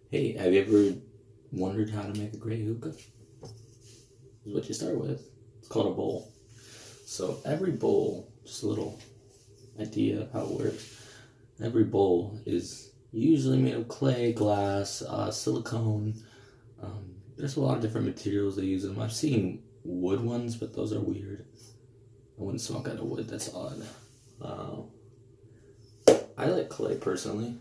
Hey, have you ever wondered how to make a great hookah? This is what you start with. It's called a bowl. So every bowl, just a little idea of how it works. Every bowl is usually made of clay, glass, silicone. There's a lot of different materials they use them. I've seen wood ones, but those are weird. I wouldn't smoke out of wood. That's odd. I like clay personally,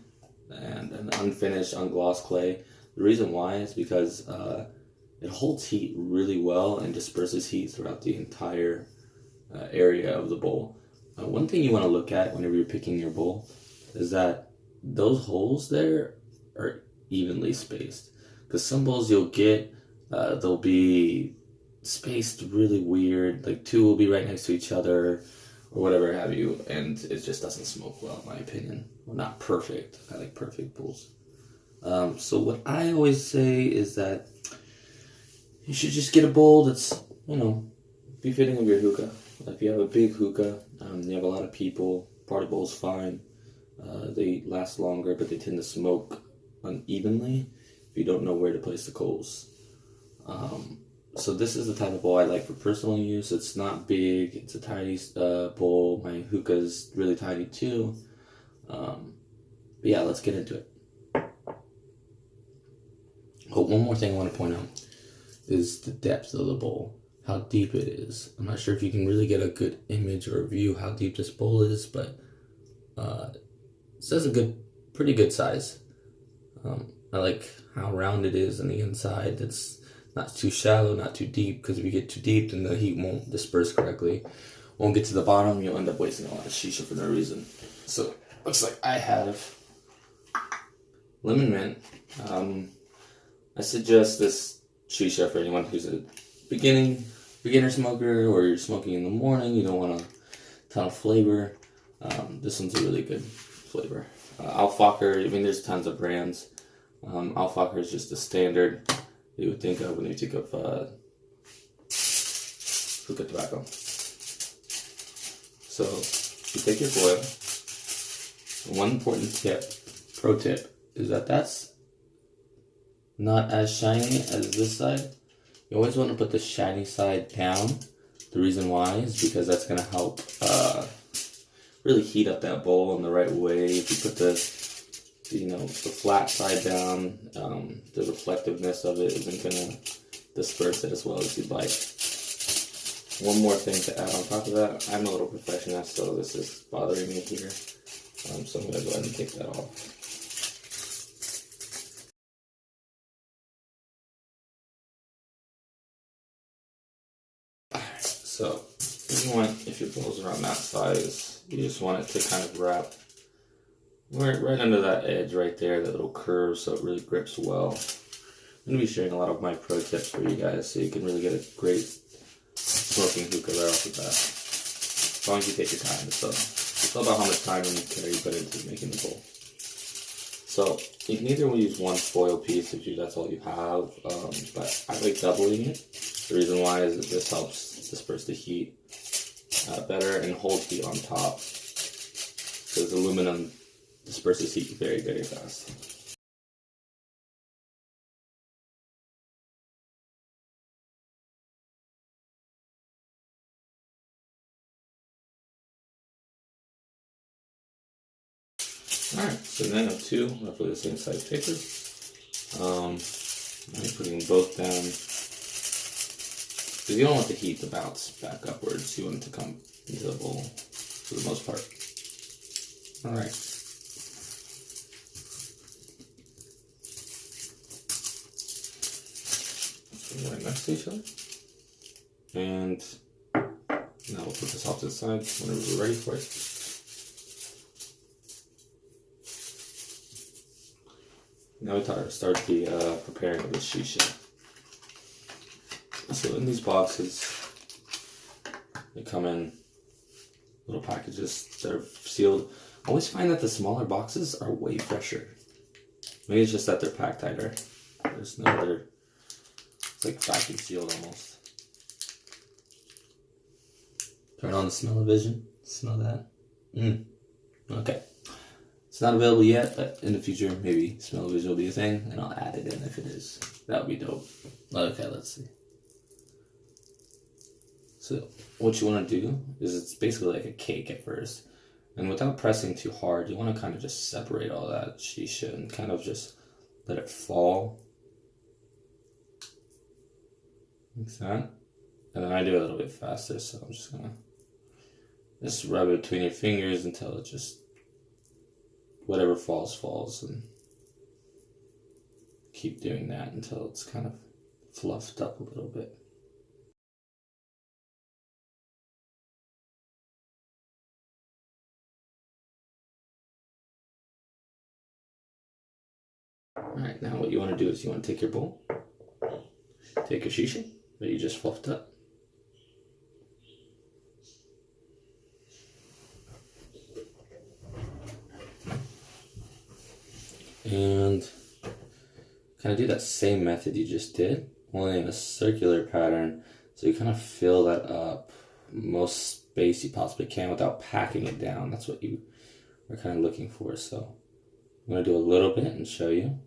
and an unfinished, unglossed clay. The reason why is because it holds heat really well and disperses heat throughout the entire area of the bowl. One thing you want to look at whenever you're picking your bowl is that those holes there are evenly spaced. Because some bowls you'll get, they'll be spaced really weird, like two will be right next to each other or whatever have you, and it just doesn't smoke well in my opinion. Well, not perfect. I like perfect bowls. So what I always say is that you should just get a bowl that's, befitting of your hookah. If you have a big hookah, you have a lot of people, party bowl's fine. They last longer, but they tend to smoke unevenly if you don't know where to place the coals. So this is the type of bowl I like for personal use. It's not big. It's a tiny bowl. My hookah's really tiny too. But yeah, let's get into it. Oh, one more thing I want to point out is the depth of the bowl, how deep it is. I'm not sure if you can really get a good image or a view how deep this bowl is, but it says a pretty good size. I like how round it is on the inside. It's not too shallow, not too deep, because if you get too deep, then the heat won't disperse correctly. Won't get to the bottom, you'll end up wasting a lot of shisha for no reason. So, looks like I have lemon mint. I suggest this shisha for anyone who's a beginner smoker, or you're smoking in the morning, you don't want a ton of flavor. This one's a really good flavor. Alfacher, there's tons of brands. Alfacher is just the standard you would think of when you think of hookah tobacco. So, you take your coil. One important pro tip, is that that's not as shiny as this side. You always want to put the shiny side down. The reason why is because that's going to help really heat up that bowl in the right way. If you put the flat side down, the reflectiveness of it isn't going to disperse it as well as you'd like. One more thing to add on top of that. I'm a little perfectionist, so this is bothering me here. So I'm going to go ahead and take that off. So, if your bowl's around that size, you just want it to kind of wrap right under that edge right there, that little curve, so it really grips well. I'm going to be sharing a lot of my pro tips for you guys, so you can really get a great smoking hookah right off the bat. As long as you take your time. It's all about how much time and care you put into making the bowl. So, you can either use one foil piece if that's all you have, but I like doubling it. The reason why is that this helps disperse the heat better and hold heat on top, because aluminum disperses heat very, very fast. Alright, so then I have two roughly the same size papers. I'm putting them both down, because you don't want the heat to bounce back upwards. You want it to come into the bowl for the most part. Alright. So we're right next to each other. And now we'll put this off to the side whenever we're ready for it. Now we start the preparing of the shisha. So in these boxes, they come in little packages that are sealed. I always find that the smaller boxes are way fresher. Maybe it's just that they're packed tighter. There's no other. It's like vacuum sealed almost. Turn on the smell-o-vision. Smell that? Okay. It's not available yet, but in the future, maybe smell-o-vision will be a thing, and I'll add it in if it is. That would be dope. Okay, let's see. So what you want to do is it's basically like a cake at first. And without pressing too hard, you want to kind of just separate all that shisha and kind of just let it fall. Like that. And then I do it a little bit faster, so I'm just gonna just rub it between your fingers until it just, whatever falls, falls, and keep doing that until it's kind of fluffed up a little bit. Alright, now what you want to do is you want to take your bowl, take your shisha that you just fluffed up, and kind of do that same method you just did, only in a circular pattern, so you kind of fill that up most space you possibly can without packing it down. That's what you are kind of looking for. So I'm going to do a little bit and show you.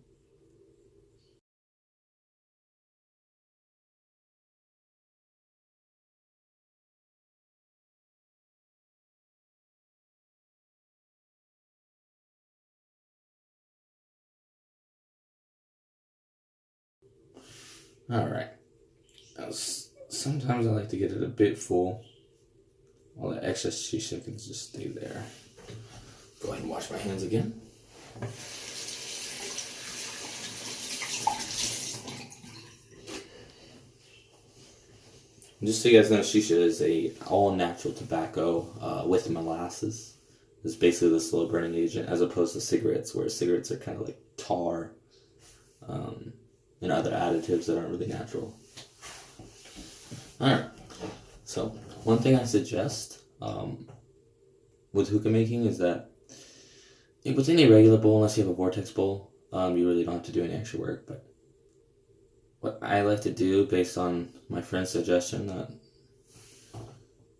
Alright, sometimes I like to get it a bit full. All the excess shisha can just stay there. Go ahead and wash my hands again. Just so you guys know, shisha is a all-natural tobacco with molasses. It's basically the slow burning agent, as opposed to cigarettes, where cigarettes are kind of like tar and other additives that aren't really natural. Alright, so one thing I suggest with hookah making is that with any regular bowl, unless you have a vortex bowl, you really don't have to do any extra work. But what I like to do, based on my friend's suggestion that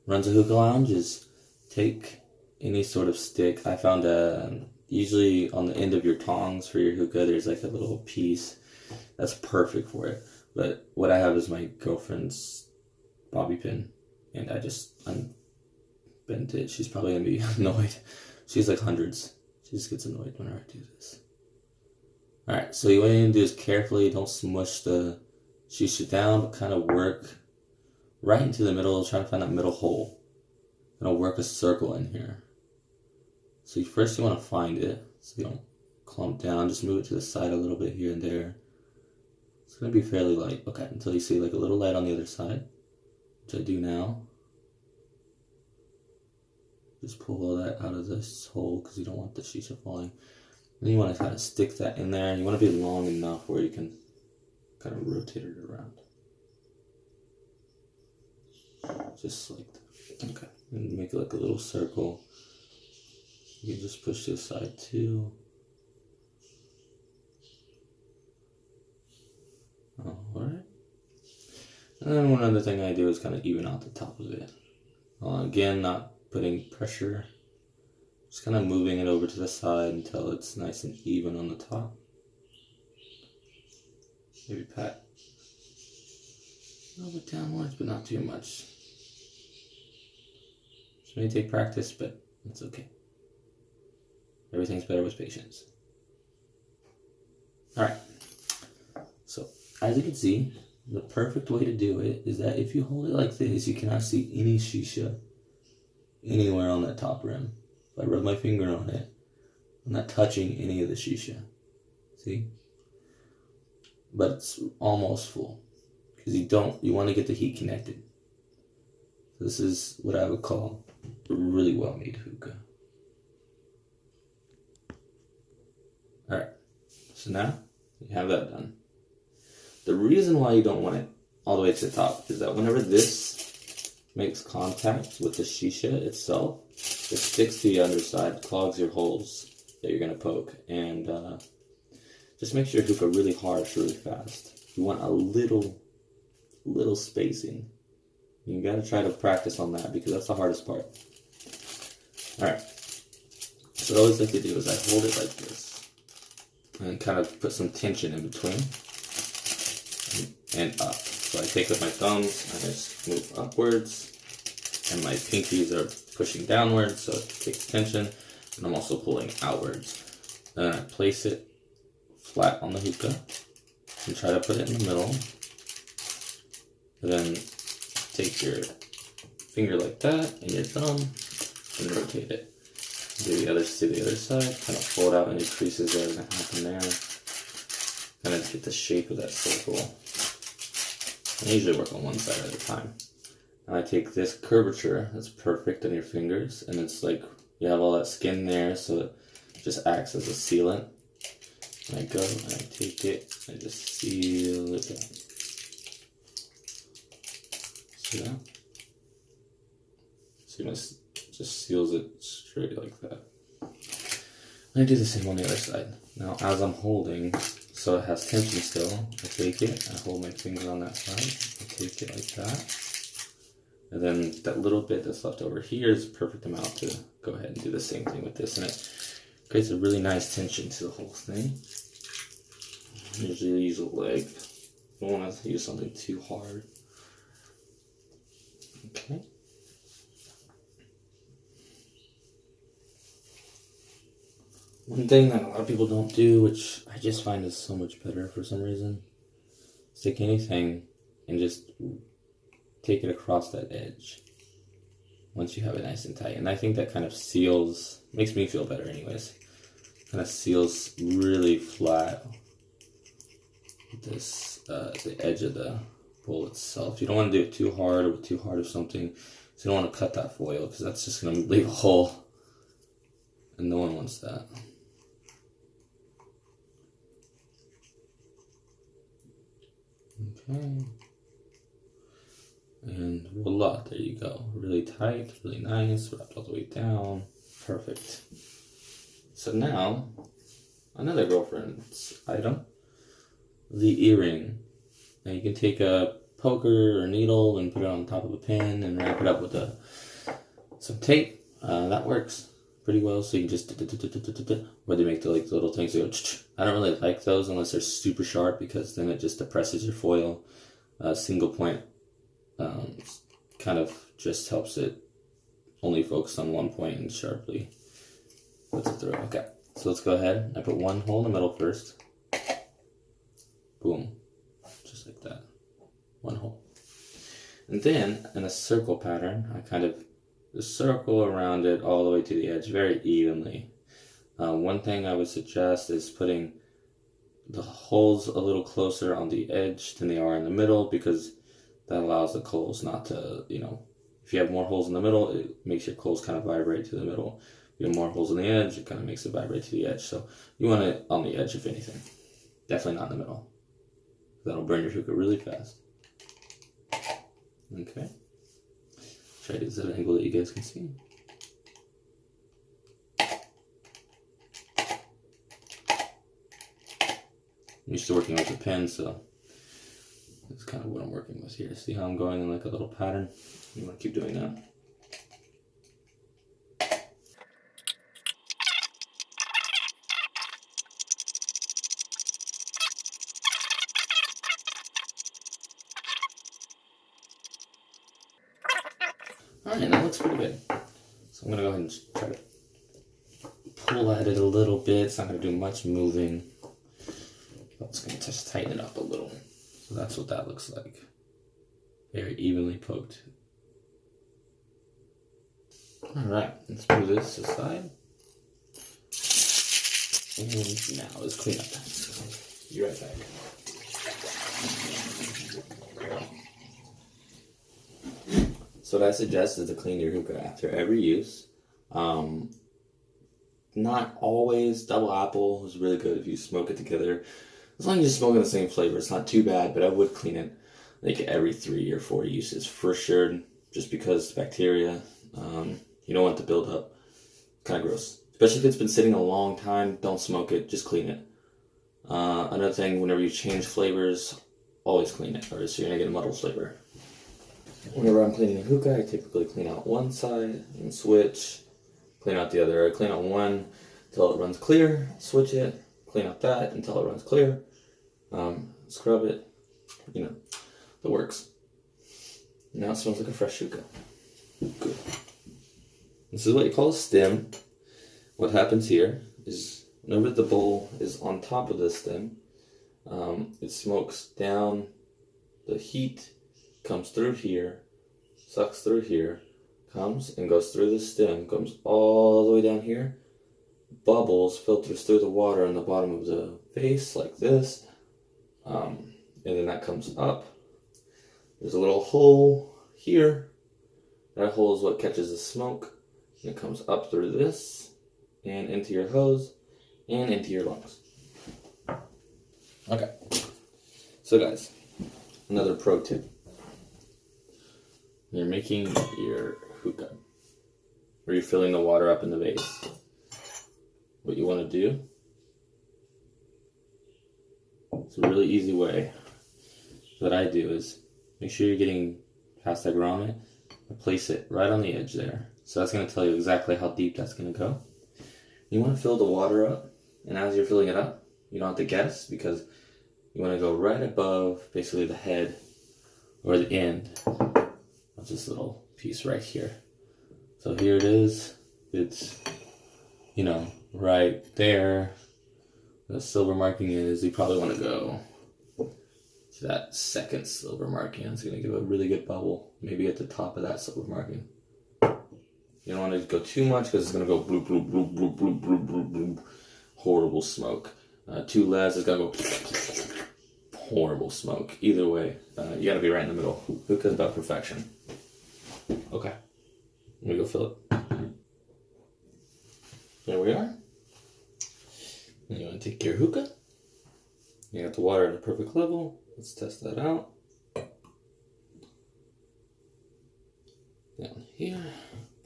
runs a hookah lounge, is take any sort of stick. I found usually on the end of your tongs for your hookah, there's like a little piece that's perfect for it. But what I have is my girlfriend's bobby pin, and I just unbent it. She's probably gonna be annoyed. She's like hundreds. She just gets annoyed whenever I do this. Alright, so what you need to do is carefully, don't smush the shisha down, but kind of work right into the middle, try to find that middle hole. Gonna work a circle in here. So first you want to find it, so you don't clump down, just move it to the side a little bit here and there. It's gonna be fairly light, okay, until you see like a little light on the other side, which I do now. Just pull all that out of this hole because you don't want the shisha falling. Then you want to kind of stick that in there. You want to be long enough where you can kind of rotate it around. Just like that. Okay. And make it like a little circle. You can just push this side too. Alright. And then one other thing I do is kind of even out the top of it. Again, not putting pressure. Just kind of moving it over to the side until it's nice and even on the top. Maybe pat a little bit downwards, but not too much. This may take practice, but it's okay. Everything's better with patience. Alright, so as you can see, the perfect way to do it is that if you hold it like this, you cannot see any shisha anywhere on that top rim. If I rub my finger on it, I'm not touching any of the shisha. See? But it's almost full. Because you want to get the heat connected. This is what I would call a really well made hookah. Alright, so now you have that done. The reason why you don't want it all the way to the top is that whenever this makes contact with the shisha itself, it sticks to the underside, clogs your holes that you're going to poke, and just makes your hookah really harsh really fast. You want a little spacing. You got to try to practice on that because that's the hardest part. Alright, So what I always like to do is I hold it like this and kind of put some tension in between and up. So I take with my thumbs and I just move upwards, and my pinkies are pushing downwards, so it takes tension, and I'm also pulling outwards. Then I place it flat on the hookah and try to put it in the middle. And then take your finger like that and your thumb and rotate it. Do the other side, kind of pull it out any creases that are going to happen there. Kind of get the shape of that circle. I usually work on one side at a time. And I take this curvature that's perfect on your fingers, and it's like you have all that skin there, so it just acts as a sealant. And I go and I take it and I just seal it down. See that? See, it just seals it straight like that. And I do the same on the other side. Now, as I'm holding, so it has tension still, I take it, I hold my finger on that side, I take it like that. And then that little bit that's left over here is the perfect amount to go ahead and do the same thing with this. And it creates a really nice tension to the whole thing. I usually use a leg. I don't want to use something too hard. Okay. One thing that a lot of people don't do, which I just find is so much better for some reason, is take anything and just take it across that edge once you have it nice and tight. And I think that kind of seals, makes me feel better anyways, kind of seals really flat this the edge of the bowl itself. You don't want to do it too hard or too hard of something, so you don't want to cut that foil because that's just going to leave a hole, and no one wants that. Okay. And voila, there you go. Really tight, really nice, wrapped all the way down. Perfect. So now, another girlfriend's item, the earring. Now you can take a poker or needle and put it on top of a pin and wrap it up with some tape. That works pretty well. So you can just, where they make the like little things that go, I don't really like those unless they're super sharp, because then it just depresses your foil. Single point kind of just helps it only focus on one point and sharply puts it through. Okay, so let's go ahead. I put one hole in the middle first. Boom. Just like that. One hole. And then, in a circle pattern, I kind of circle around it all the way to the edge very evenly. One thing I would suggest is putting the holes a little closer on the edge than they are in the middle, because that allows the coals not to, if you have more holes in the middle, it makes your coals kind of vibrate to the middle. If you have more holes on the edge, it kind of makes it vibrate to the edge. So you want it on the edge, if anything. Definitely not in the middle. That'll burn your hookah really fast. Okay. Try to get at an angle that you guys can see. I'm used to working with a pen, so that's kind of what I'm working with here. See how I'm going in like a little pattern? You want to keep doing that. Alright, that looks pretty good. So I'm going to go ahead and try to pull at it a little bit. It's not going to do much moving. But it's going to just tighten it up a little. So that's what that looks like. Very evenly poked. Alright, let's move this aside. And now let's clean up. Be right back. So what I suggest is to clean your hookah after every use. Not always. Double apple is really good if you smoke it together. As long as you're smoking the same flavor, it's not too bad, but I would clean it like every 3 or 4 uses for sure, just because bacteria, you don't want it to build up. Kind of gross. Especially if it's been sitting a long time, don't smoke it, just clean it. Another thing, whenever you change flavors, always clean it, or else you're going to get a muddled flavor. Whenever I'm cleaning a hookah, I typically clean out one side and switch. clean out the other. Clean out one until it runs clear, switch it, clean out that until it runs clear, scrub it, you know, the works. Now it smells like a fresh hookah. Good. This is what you call a stem. What happens here is whenever the bowl is on top of the stem, it smokes down, the heat comes through here, sucks through here, comes and goes through the stem, comes all the way down here, bubbles, filters through the water on the bottom of the vase like this, and then that comes up. There's a little hole here. That hole is what catches the smoke, and it comes up through this and into your hose and into your lungs. Okay, so guys, another pro tip. You're making your hookah, or you're filling the water up in the vase. What you want to do, it's a really easy way. What I do is make sure you're getting past that grommet and place it right on the edge there. So that's going to tell you exactly how deep that's going to go. You want to fill the water up, and as you're filling it up, you don't have to guess, because you want to go right above basically the head or the end of this little piece right here. So here it is. It's, you know, right there. The silver marking is, you probably want to go to that second silver marking. It's going to give a really good bubble. Maybe at the top of that silver marking. You don't want to go too much, because it's going to go bloop, bloop, bloop, bloop, bloop, bloop, bloop, bloop. Horrible smoke. Too less, it's going to go horrible smoke. Either way, you got to be right in the middle. Hookah's about perfection. Okay. Let me go fill it. There we are. And you want to take your hookah. You got the water at a perfect level. Let's test that out. Down here.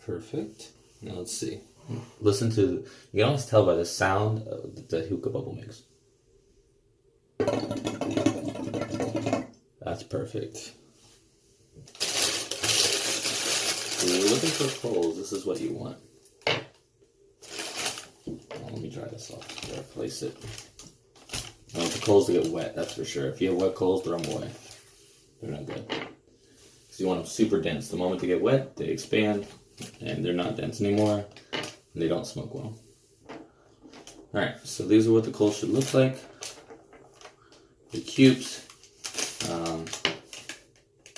Perfect. Now let's see. Listen to, you can always tell by the sound that the hookah bubble makes. That's perfect. When you're looking for coals, this is what you want. Let me dry this off before I place it. I want the coals to get wet, that's for sure. If you have wet coals, throw them away. They're not good. Because you want them super dense. The moment they get wet, they expand, and they're not dense anymore, and they don't smoke well. Alright, so these are what the coals should look like. The cubes,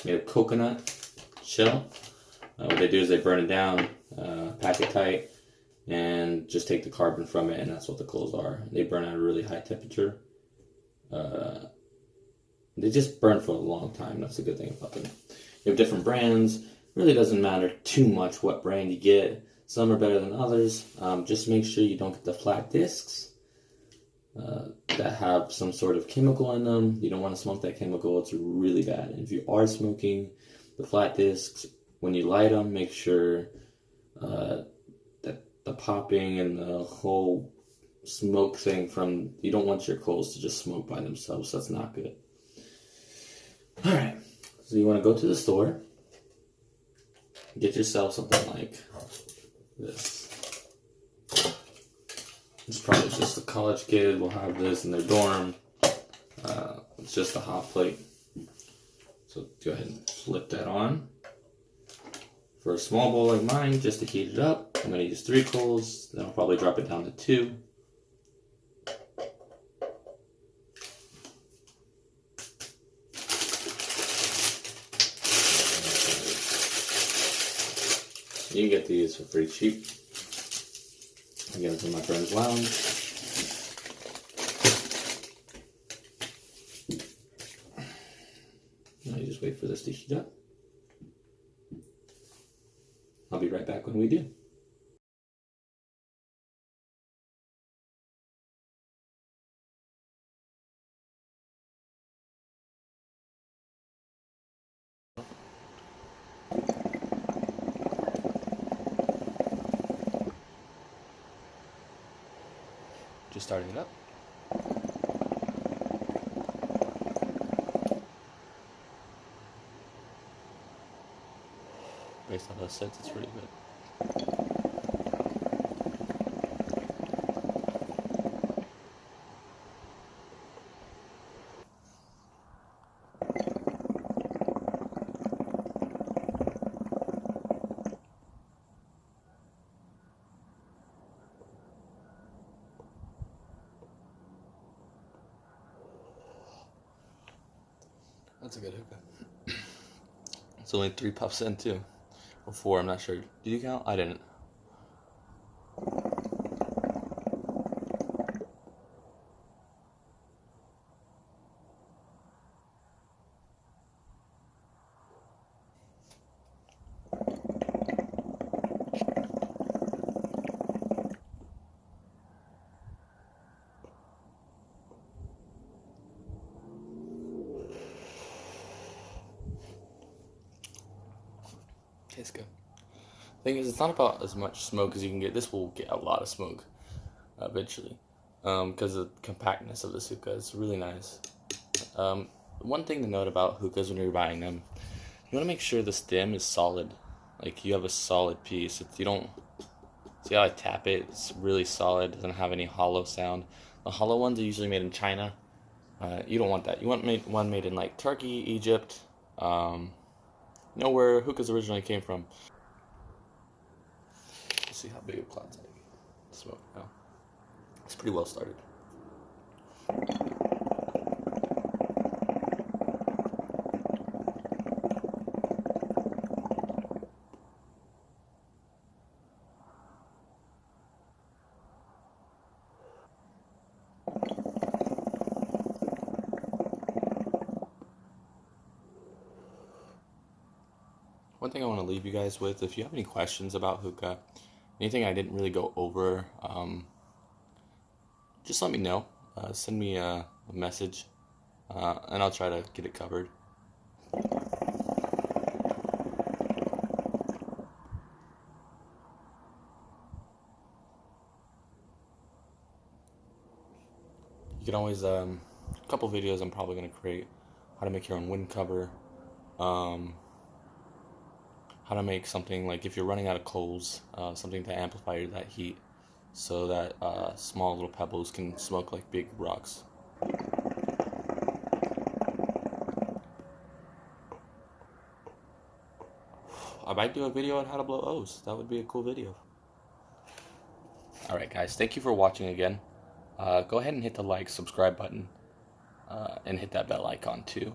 made of coconut shell. What they do is they burn it down, pack it tight, and just take the carbon from it, and that's what the coals are. They burn at a really high temperature. They just burn for a long time. That's the good thing about them. You have different brands. It really doesn't matter too much what brand you get. Some are better than others. Just make sure you don't get the flat discs that have some sort of chemical in them. You don't want to smoke that chemical. It's really bad. And if you are smoking the flat discs, when you light them, make sure that the popping and the whole smoke thing from, you don't want your coals to just smoke by themselves. That's not good. Alright, so you want to go to the store, get yourself something like this. It's probably just a college kid will have this in their dorm. It's just a hot plate. So go ahead and flip that on. For a small bowl like mine, just to heat it up, I'm going to use 3 coals. Then I'll probably drop it down to 2. You can get these for pretty cheap. I get it from my friend's lounge. Now you just wait for this to heat up. I'll be right back when we do. Just starting it up. Based on those scents, it's pretty good. That's a good hookah. It's only 3 puffs in too. Or 4, I'm not sure. Did you count? I didn't. Tastes good. Thing is, it's not about as much smoke as you can get. This will get a lot of smoke eventually, because of the compactness of this hookah. It's really nice. One thing to note about hookahs when you're buying them, you want to make sure the stem is solid. Like you have a solid piece. If you don't see how I tap it, it's really solid. Doesn't have any hollow sound. The hollow ones are usually made in China. You don't want that. You want one made in like Turkey, Egypt. You know where hookahs originally came from. Let's see how big of clouds I get. Smoke now. It's pretty well started. One thing I want to leave you guys with, if you have any questions about hookah, anything I didn't really go over, just let me know. Send me a message, and I'll try to get it covered. You can always, a couple videos I'm probably going to create, how to make your own wind cover, how to make something like if you're running out of coals, something to amplify that heat so that small little pebbles can smoke like big rocks. I might do a video on how to blow O's. That would be a cool video. Alright guys, thank you for watching again. Go ahead and hit the like, subscribe button, and hit that bell icon too.